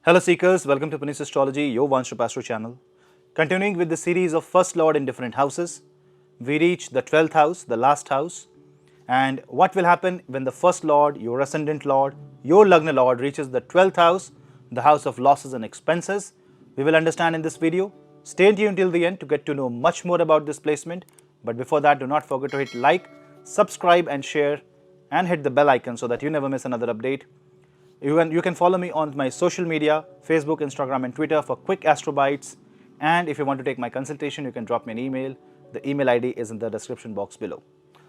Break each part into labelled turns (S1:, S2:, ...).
S1: Hello Seekers, welcome to Punneits Astrology, your one-stop astro channel. Continuing with the series of first lord in different houses, we reach the 12th house, the last house. And what will happen when the first lord, your ascendant lord, your Lagna lord reaches the 12th house, the house of losses and expenses, we will understand in this video. Stay tuned till the end to get to know much more about this placement. But before that, do not forget to hit like, subscribe and share and hit the bell icon so that you never miss another update. You can follow me on my social media, Facebook, Instagram and Twitter for quick astro bites. And if you want to take my consultation, you can drop me an email. The email ID is in the description box below.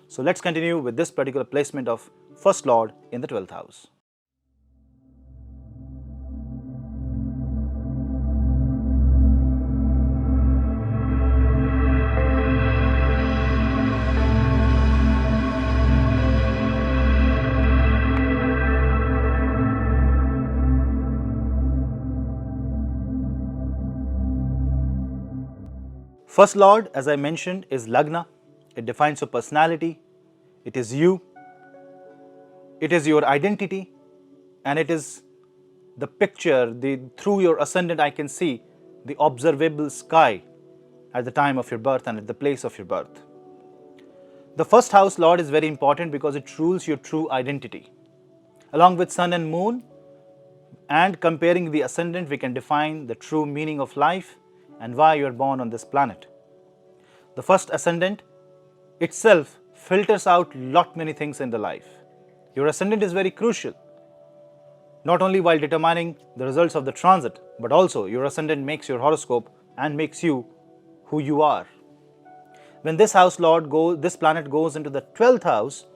S1: So let's continue with this particular placement of First Lord in the 12th house. First Lord, as I mentioned, is Lagna. It defines your personality. It is you. It is your identity. And it is the picture, through your ascendant I can see the observable sky at the time of your birth and at the place of your birth. The first house Lord is very important because it rules your true identity. Along with sun and moon and comparing the ascendant, we can define the true meaning of life and why you are born on this planet. The first ascendant itself filters out many things in the life. Your ascendant is very crucial, not only while determining the results of the transit, but also your ascendant makes your horoscope and makes you who you are. When this planet goes into the 12th house,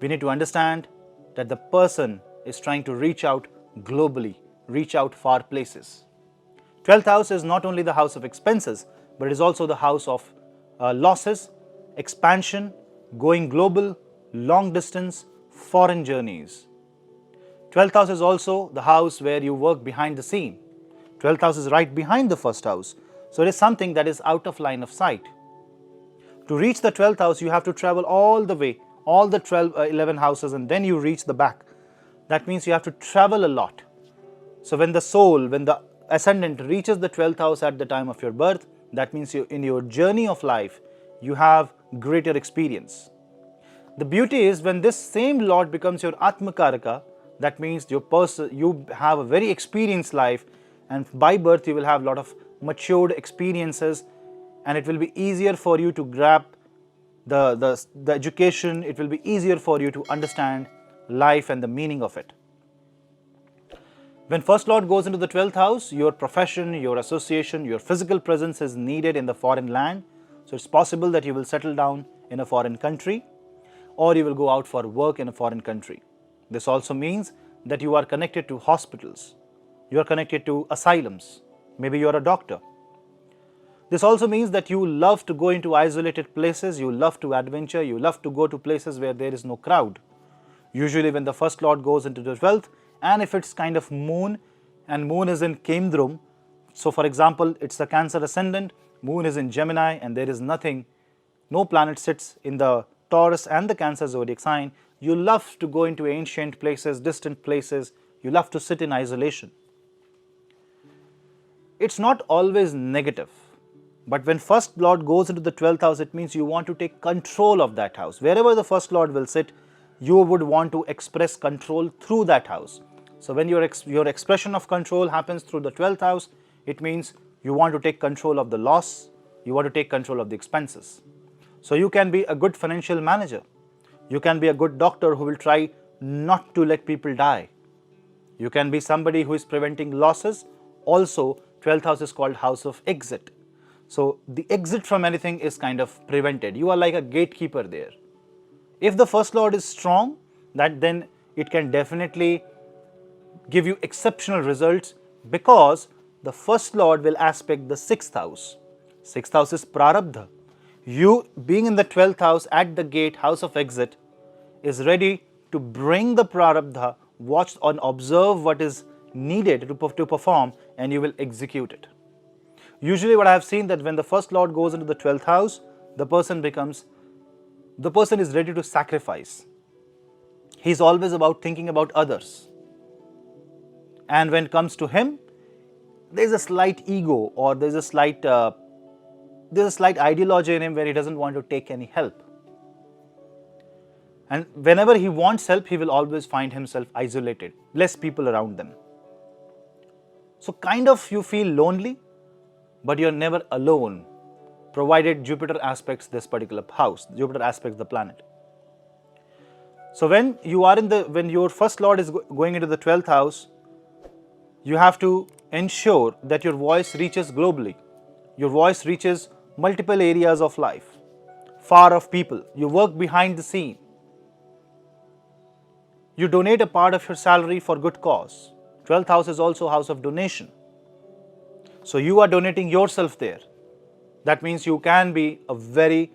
S1: we need to understand that the person is trying to reach out globally, reach out far places. 12th house is not only the house of expenses, but it is also the house of losses, expansion, going global, long distance, foreign journeys. 12th house is also the house where you work behind the scene. 12th house is right behind the first house. So it is something that is out of line of sight. To reach the 12th house, you have to travel all the way, all the 11 houses, and then you reach the back. That means you have to travel a lot. So when the ascendant reaches the 12th house at the time of your birth, that means in your journey of life, you have greater experience. The beauty is when this same Lord becomes your Atmakaraka, that means you have a very experienced life, and by birth you will have a lot of matured experiences, and it will be easier for you to grab the education. It will be easier for you to understand life and the meaning of it. When First Lord goes into the 12th house, your profession, your association, your physical presence is needed in the foreign land. So it's possible that you will settle down in a foreign country, or you will go out for work in a foreign country. This also means that you are connected to hospitals, you are connected to asylums, maybe you are a doctor. This also means that you love to go into isolated places, you love to adventure, you love to go to places where there is no crowd. Usually when the First Lord goes into the 12th, and if it's kind of moon, and moon is in Kendrum, so for example, it's the Cancer ascendant, moon is in Gemini, and there is no planet sits in the Taurus and the Cancer zodiac sign, you love to go into ancient places, distant places, you love to sit in isolation. It's not always negative, but when First Lord goes into the 12th house, it means you want to take control of that house. Wherever the First Lord will sit, you would want to express control through that house. So when your expression of control happens through the 12th house, it means you want to take control of the loss, you want to take control of the expenses. So you can be a good financial manager, you can be a good doctor who will try not to let people die. You can be somebody who is preventing losses. Also, 12th house is called house of exit. So the exit from anything is kind of prevented. You are like a gatekeeper there. If the First Lord is strong, then it can definitely give you exceptional results, because the First Lord will aspect the 6th house. 6th house is Prarabdha. You being in the 12th house at the gate, house of exit, is ready to bring the Prarabdha, watch and observe what is needed to perform, and you will execute it. Usually what I have seen that when the First Lord goes into the 12th house, the person is ready to sacrifice. He's always about thinking about others. And when it comes to him, there's a slight ego, or there's a slight ideology in him where he doesn't want to take any help. And whenever he wants help, he will always find himself isolated, less people around them. So kind of you feel lonely, but you're never alone, provided Jupiter aspects this particular house, Jupiter aspects the planet. So when your first lord is going into the 12th house, you have to ensure that your voice reaches globally. Your voice reaches multiple areas of life, far off people. You work behind the scene. You donate a part of your salary for good cause. 12th house is also house of donation. So you are donating yourself there. That means you can be very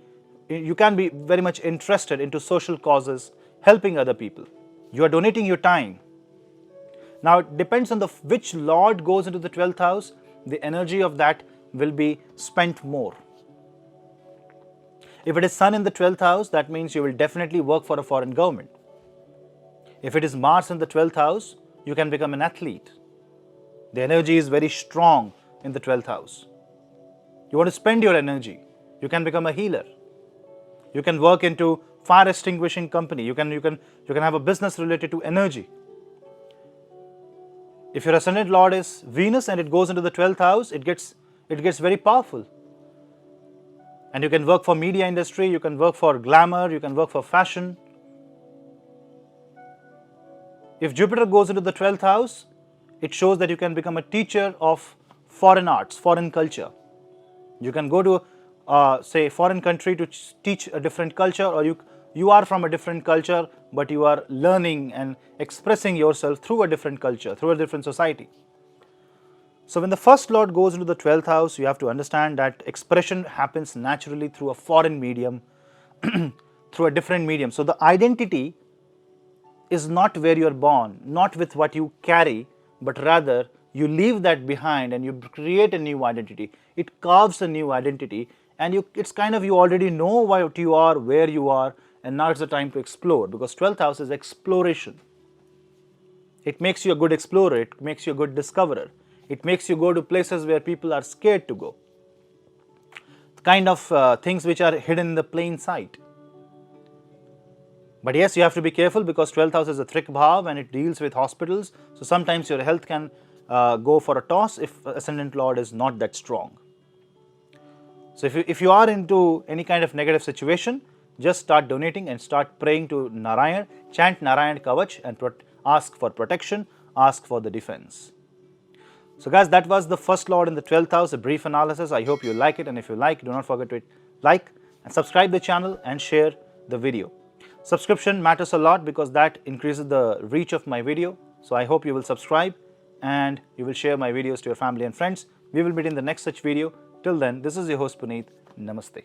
S1: much interested into social causes, helping other people. You are donating your time. Now it depends on which lord goes into the 12th house, the energy of that will be spent more. If it is Sun in the 12th house, that means you will definitely work for a foreign government. If it is Mars in the 12th house, you can become an athlete. The energy is very strong in the 12th house. You want to spend your energy. You can become a healer. You can work into fire extinguishing company. You can have a business related to energy. If your ascendant lord is Venus and it goes into the 12th house, it gets very powerful. And you can work for media industry, you can work for glamour, you can work for fashion. If Jupiter goes into the 12th house, it shows that you can become a teacher of foreign arts, foreign culture. You can go to, say, foreign country to teach a different culture, or you are from a different culture, but you are learning and expressing yourself through a different culture, through a different society. So when the first lord goes into the 12th house, you have to understand that expression happens naturally through a foreign medium, through a different medium. So the identity is not where you are born, not with what you carry, but rather you leave that behind and you create a new identity. It carves a new identity, and it's kind of you already know what you are, where you are, and now it's the time to explore, because 12th house is exploration. It makes you a good explorer, it makes you a good discoverer, it makes you go to places where people are scared to go. The kind of things which are hidden in the plain sight. But yes, you have to be careful, because 12th house is a Thrik Bhav and it deals with hospitals. So sometimes your health can go for a toss if ascendant lord is not that strong. So if you are into any kind of negative situation, just start donating and start praying to Narayan, chant Narayan Kavach and ask for protection, ask for the defense. So guys, that was the first lord in the 12th house, a brief analysis. I hope you like it, and if you like, do not forget to like and subscribe the channel and share the video. Subscription matters a lot because that increases the reach of my video. So I hope you will subscribe and you will share my videos to your family and friends. We will meet in the next such video. Till then, this is your host Puneet. Namaste.